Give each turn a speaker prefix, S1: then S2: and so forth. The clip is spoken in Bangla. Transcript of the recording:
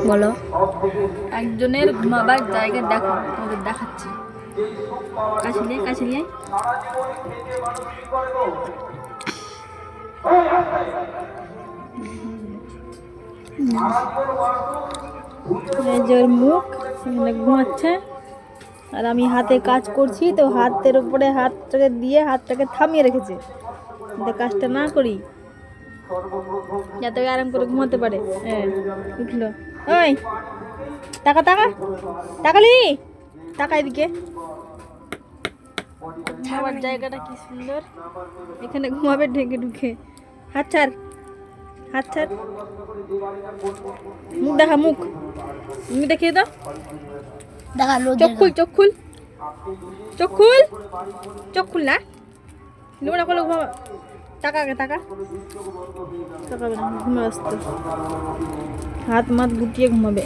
S1: বলো, একজনের ঘুমাবার জায়গা দেখো, তোমাদের দেখাচ্ছি। কাছে নিয়ে মুখ এখানে ঘুমাচ্ছে, আর আমি হাতে কাজ করছি, তো হাতের উপরে হাতটাকে দিয়ে হাতটাকে থামিয়ে রেখেছে যাতে কাজটা না করি, যাতে আরাম করে ঘুমাতে পারে। হ্যাঁ, উঠলো। ওই তাকালি টাকা এদিকে। ঘুমাবার জায়গাটা কি সুন্দর, এখানে ঘুমাবে ঢেকে ঢুকে। হাত ছাড়, মুখ দেখা, মুখ দেখিয়ে দাও। চোখ খুল না, ঘুমাবা। তাকাবে না, ঘুমে আসতে হাত মাত গুটিয়ে ঘুমাবে।